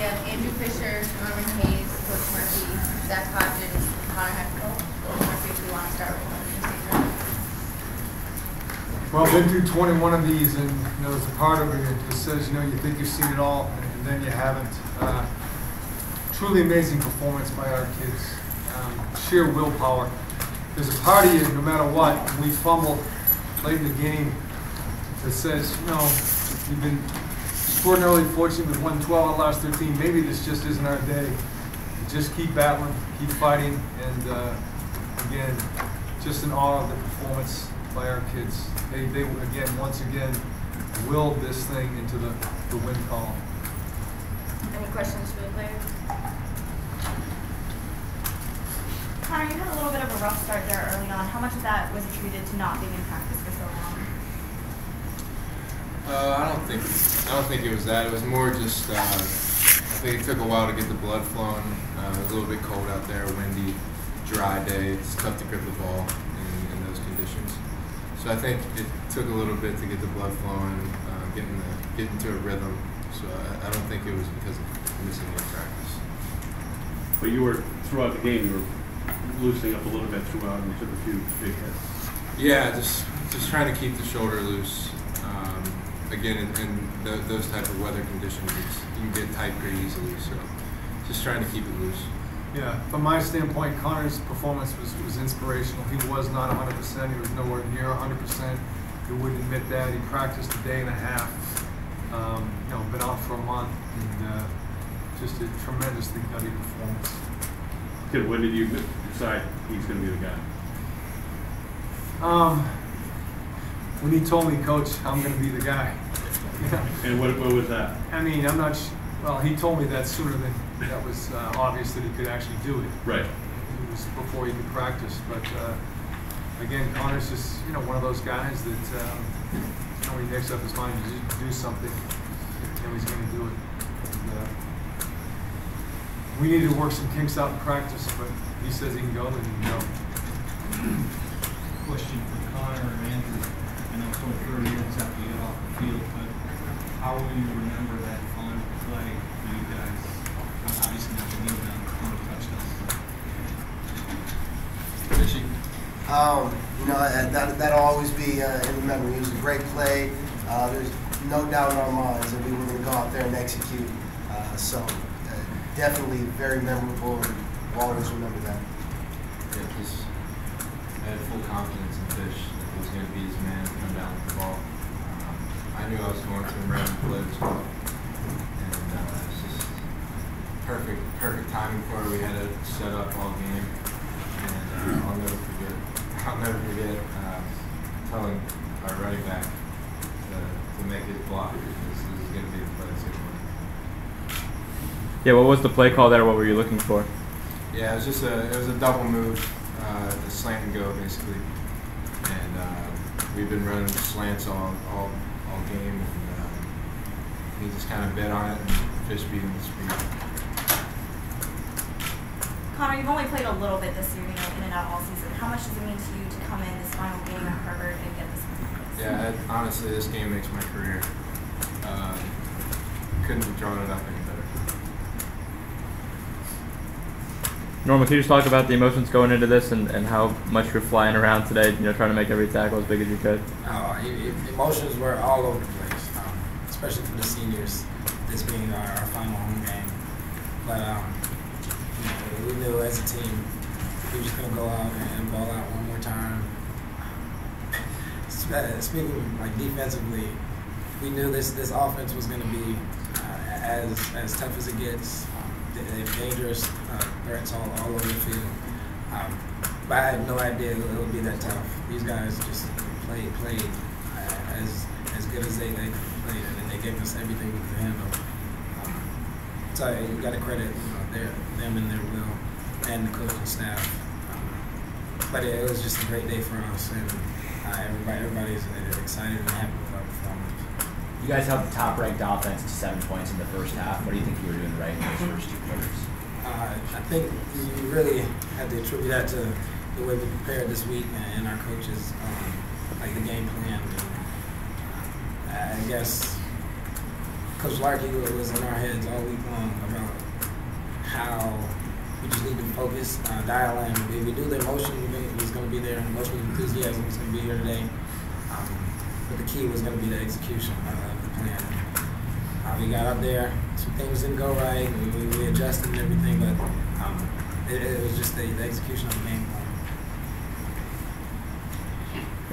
We have Andrew Fisher, Norman Hayes, Coach Murphy, Zach Hodges, Connor Heffel. Coach Murphy, if we want to start with one of these things. Well, I've been through 21 of these, and there's a part of it that says, you think you've seen it all, and then you haven't. Truly amazing performance by our kids. Sheer willpower. There's a part of you, no matter what, when we fumble late in the game, that says, you've been extraordinarily fortunate with 112 out of the last 13. Maybe this just isn't our day. Just keep battling, keep fighting, and again, just in awe of the performance by our kids. They again, once again, willed this thing into the win column. Any questions for the players? Connor, you had a little bit of a rough start there early on. How much of that was attributed to not being in practice for so long? I don't think it was that. It was more just I think it took a while to get the blood flowing. It was a little bit cold out there, windy, dry day. It's tough to grip the ball in those conditions. So I think it took a little bit to get the blood flowing, get into a rhythm. So I don't think it was because of missing any practice. But you were, throughout the game, you were loosening up a little bit throughout, and you took a few big hits. Yeah, just trying to keep the shoulder loose. Again, in those type of weather conditions, you can get tight pretty easily. So just trying to keep it loose. Yeah, from my standpoint, Connor's performance was inspirational. He was not 100%. He was nowhere near 100%. He wouldn't admit that. He practiced a day and a half. Been out for a month, and just a tremendously nutty performance. Kid, when did you decide he's going to be the guy? When he told me, Coach, I'm going to be the guy. And what was that? I mean, I'm not. Well, he told me that sooner than that was obvious that he could actually do it. Right. It was before he could practice, but again, Connor's just one of those guys that when he makes up his mind to do something, he's going to do it. And, we need to work some kinks out in practice, but he says he can go, then he can go. Question for Connor and Andrew. I know it's only 30 minutes after you get off the field, but how will you remember that final play for you guys? Obviously not the kneel down, on the touchdown. That'll always be in the memory. It was a great play. There's no doubt in our minds that we were going to go out there and execute. Definitely very memorable, and we'll always remember that. Yeah, just I had full confidence in Fish that he was going to be his man to come down with the ball. I knew I was going to him right in the play as well. And it's just perfect timing for it. We had it set up all game. And I'll never forget telling our running back to make it block, because this is going to be the play that's going to win. Yeah, what was the play call there? What were you looking for? Yeah, it was a double move, the slant and go basically, and we've been running slants all game, and he just kind of bit on it, and Fish beat him with speed. Connor, you've only played a little bit this year, in and out all season. How much does it mean to you to come in this final game at Harvard and get this performance? Yeah, honestly, this game makes my career. Couldn't have drawn it up any better. Norman, can you just talk about the emotions going into this and how much you're flying around today, trying to make every tackle as big as you could? Emotions were all over the place, especially for the seniors, this being our final home game. But we knew as a team we were just going to go out and ball out one more time. Speaking defensively, we knew this offense was going to be as tough as it gets. They're dangerous threats all over the field. But I had no idea it would be that tough. These guys just played as good as they played, and they gave us everything we could handle. So you got to credit them and their will, and the coaching staff. But it was just a great day for us, and everybody's excited and happy with our performance. You guys held the top-ranked offense to 7 points in the first half. What do you think you were doing right in those first two quarters? I think you really have to attribute that to the way we prepared this week and our coaches, the game plan. I guess Coach Larkey was in our heads all week long about how we just need to focus, dial in. If we do the emotion, was going to be there. Emotion and enthusiasm was going to be here today. But the key was going to be the execution of the plan. We got up there, some things didn't go right, we adjusted and everything, but it was just the execution of the game plan.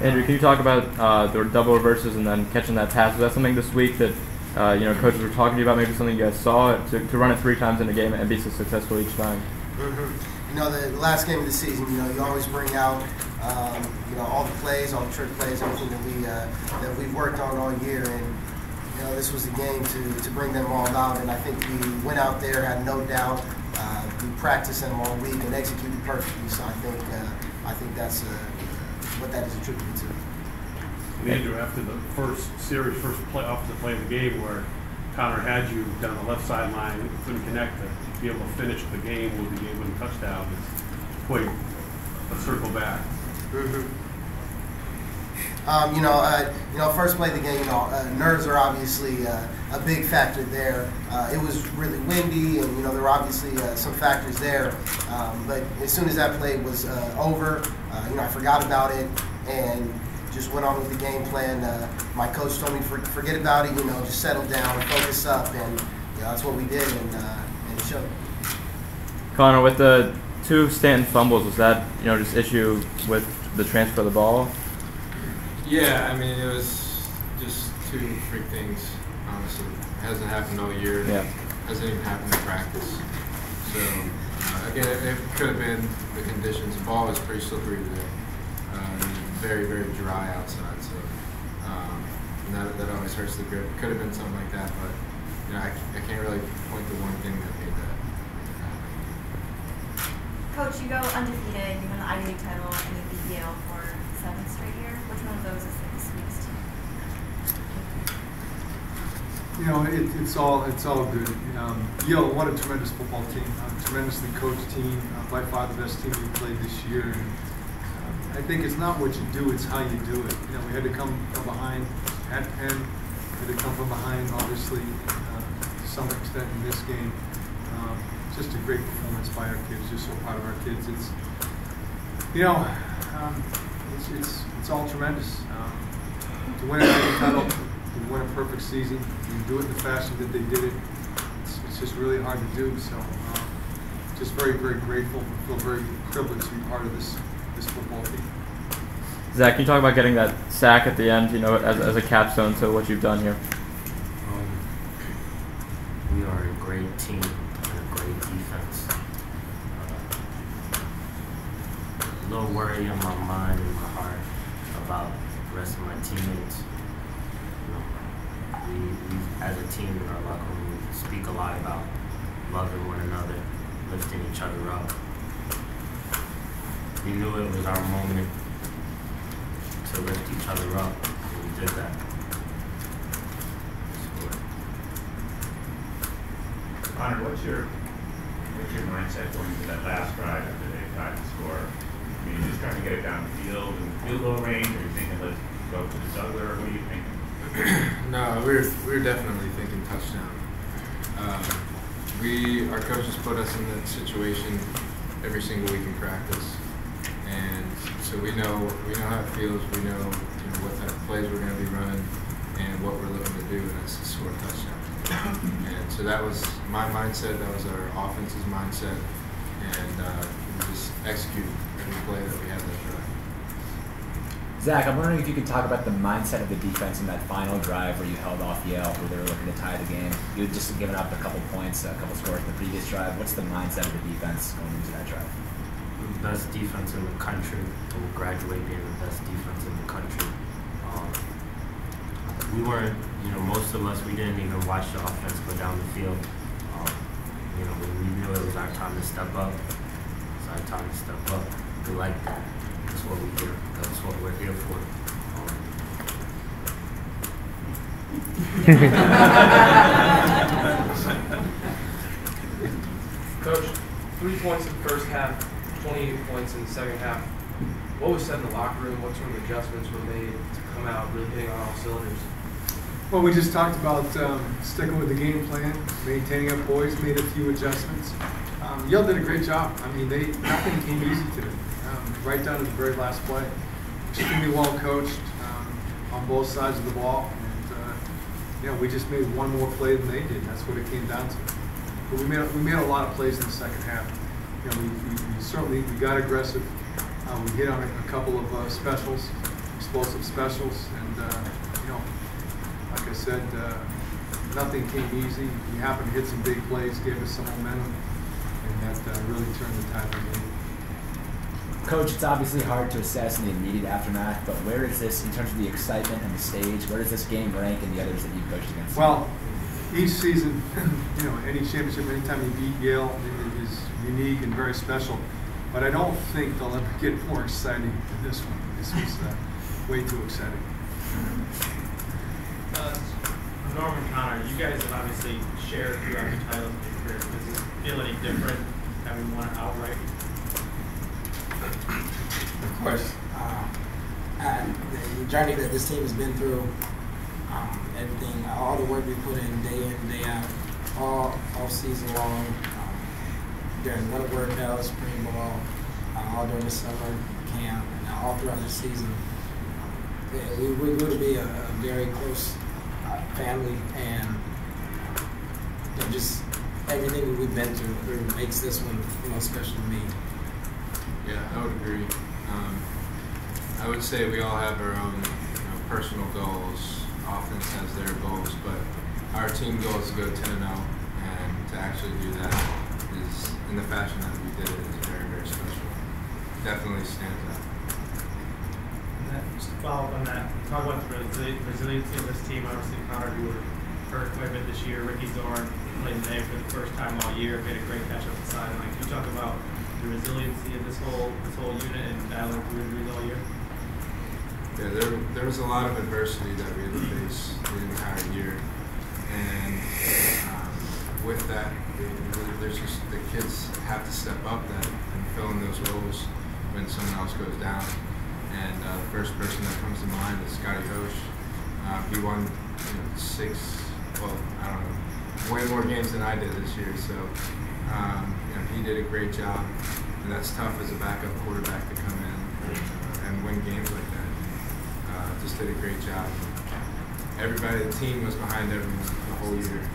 Andrew, can you talk about the double reverses and then catching that pass? Was that something this week that coaches were talking to you about? Maybe something you guys saw to run it 3 times in a game and be so successful each time. Mm-hmm. The last game of the season, you always bring out all the plays, all the trick plays, everything that we've worked on all year, and this was the game to bring them all out. And I think we went out there, had no doubt. We practiced them all week and executed perfectly. So I think that's what that is attributed to. And Andrew, after the first offensive play of the game where Connor had you down the left sideline, couldn't connect to be able to finish the game with the game-winning touchdown, it's quite a circle back. Mm-hmm. First play of the game, nerves are obviously a big factor there. It was really windy, and there were obviously some factors there. But as soon as that play was over, I forgot about it and just went on with the game plan. My coach told me to forget about it, just settle down, focus up, and that's what we did, and it showed. Connor, with the 2 Stanton fumbles, was that just issue with the transfer of the ball? Yeah, I mean, it was just 2 freak things, honestly. It hasn't happened all year. Yeah. Hasn't even happened in practice. So, again, it could have been the conditions. The ball was pretty slippery today. It was very, very dry outside. So, and that always hurts the grip. It could have been something like that, but, I can't really point to one thing that made that happen. Coach, you go undefeated, you win the Ivy League title, and you beat Yale for 7th straight year. Which one of those is the sweetest to you? It's all good. Yale, what a tremendous football team, tremendously coached team, by far the best team we played this year. And, I think it's not what you do, it's how you do it. We had to come from behind at Penn. We had to come from behind, obviously, to some extent in this game. Just a great performance by our kids. Just so proud of our kids. It's all tremendous. To win an Ivy title, to win a perfect season, and do it in the fashion that they did it, it's just really hard to do. So, just very, very grateful. Feel very privileged to be part of this football team. Zach, can you talk about getting that sack at the end, as a capstone to what you've done here? We are a great team and a great defense. A little worry in my mind and my heart about the rest of my teammates. We as a team in our locker room, we speak a lot about loving one another, lifting each other up. We knew it was our moment to lift each other up, and we did that. Connor, what's your mindset going into that last drive after they tied the score? I mean, you're just trying to get it down the field and field goal range, or you're thinking let's go to the juggler? What are you thinking? No, we're definitely thinking touchdown. Our coaches put us in that situation every single week in practice, and so we know how it feels. We know what type of plays we're going to be running and what we're looking to do, and that's to score a touchdown. And so that was my mindset. That was our offense's mindset, and we just execute every play that we had that drive. Zach, I'm wondering if you could talk about the mindset of the defense in that final drive where you held off Yale, where they were looking to tie the game. You had just given up a couple points, a couple scores in the previous drive. What's the mindset of the defense going into that drive? The best defense in the country. We'll graduate being the best defense in the country. We weren't, most of us, we didn't even watch the offense go down the field. We knew it was our time to step up. It's our time to step up. We like that. That's what we're here. That's what we're here for. Coach, 3 points in the first half, 28 points in the second half. What was said in the locker room? What sort of adjustments were made to come out really hitting on all cylinders? Well, we just talked about sticking with the game plan, maintaining up poise, made a few adjustments. Yale did a great job. I mean, nothing came easy today, right down to the very last play. Extremely well coached on both sides of the ball, and we just made one more play than they did. That's what it came down to. But we made a lot of plays in the second half. We certainly got aggressive. We hit on a couple of specials, explosive specials, and like I said, nothing came easy. We happened to hit some big plays, gave us some momentum, and that really turned the tide of the game. Coach, it's obviously hard to assess in the immediate aftermath, but where is this, in terms of the excitement and the stage, where does this game rank in the others that you've coached against? Well, each season, any championship, anytime you beat Yale, it is unique and very special. But I don't think they'll ever get more exciting than this one. This was way too exciting. Norman, Connor, you guys have obviously shared throughout your titles in your career. Does it feel any different having won it outright? Of course. The journey that this team has been through, everything, all the work we put in, day out, all season long, during winter workouts, spring ball, all during the summer camp, and all throughout the season. We grew to be a very close family, and just everything that we've been through makes this one special to me. Yeah, I would agree. I would say we all have our own personal goals. Offense has their goals, but our team goal is to go 10-0, and to actually do that is, in the fashion that we did it, is very, very special. Definitely stands out. Just to follow up on that, talk about the resiliency of this team. Obviously, Connor, you were hurt quite a bit this year. Ricky Zorn played today for the first time all year, made a great catch up the sideline. Can you talk about the resiliency of this whole unit and battling through injuries all year? Yeah, there was a lot of adversity that we had to face the entire year, and with that, there's just the kids have to step up and fill in those roles when someone else goes down. And the first person that comes to mind is Scotty Hosh. He won way more games than I did this year. So he did a great job, and that's tough as a backup quarterback to come in and win games like that. Just did a great job. Everybody, the team was behind everyone the whole year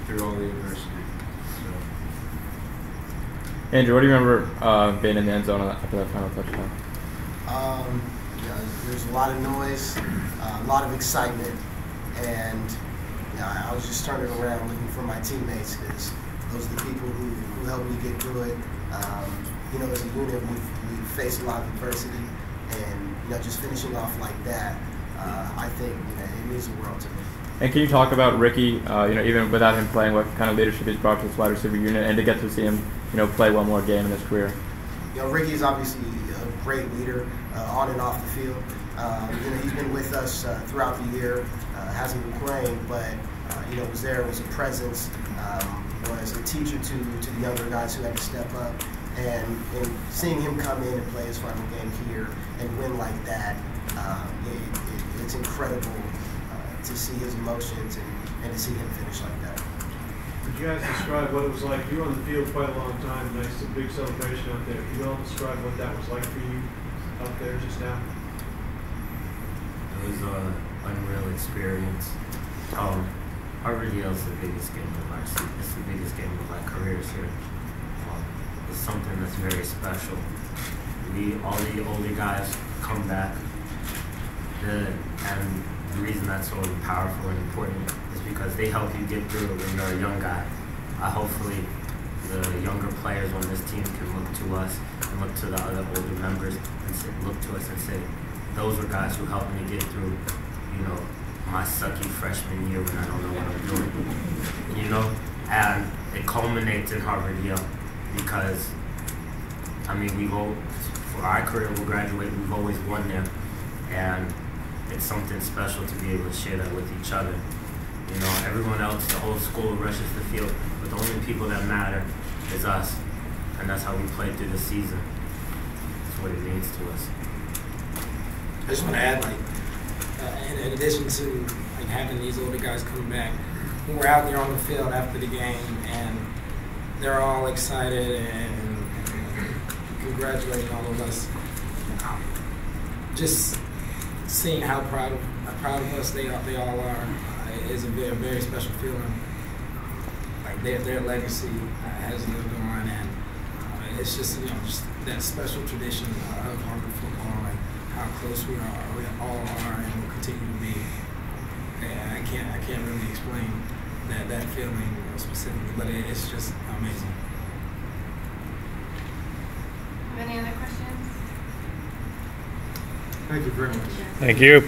through all the adversity. So. Andrew, what do you remember being in the end zone after that final touchdown? There's a lot of noise, a lot of excitement, and I was just turning around looking for my teammates because those are the people who helped me get through it. As a unit, we've faced a lot of adversity, and just finishing off like that, I think it means the world to me. And can you talk about Ricky? Even without him playing, what kind of leadership he's brought to this wide receiver unit, and to get to see him, play one more game in his career? Ricky is obviously a great leader on and off the field. He's been with us throughout the year. Hasn't been playing, but was there, was a presence, was a teacher to the younger guys who had to step up. And seeing him come in and play his final game here and win like that, it's incredible to see his emotions and to see him finish like that. Could you guys describe what it was like? You were on the field quite a long time, nice big celebration out there. Could you all describe what that was like for you out there just now? It was an unreal experience. Harvard Yale's the biggest game of our season. It's the biggest game of our careers here. It's something that's very special. All the older guys come back, and the reason that's so powerful and important is because they help you get through when you're a young guy. Hopefully, the younger players on this team can look to us and look to the other older members and look to us and say, those were guys who helped me get through, my sucky freshman year when I don't know what I'm doing. And it culminates in Harvard Yale. Because, for our career, we'll graduate, we've always won there, and it's something special to be able to share that with each other. Everyone else, the whole school rushes the field, but the only people that matter is us, and that's how we played through the season. That's what it means to us. I just want to add, in addition to, like having these older guys come back. When we're out there on the field after the game, and they're all excited and congratulating all of us. Just seeing how proud of us they all are is a very, very special feeling. Like their legacy has lived on, and it's just just that special tradition of Harvard football and how close we all are, and will continue to be. And I can't really explain that feeling specifically, but it's just amazing. Have any other questions? Thank you very much. Thank you.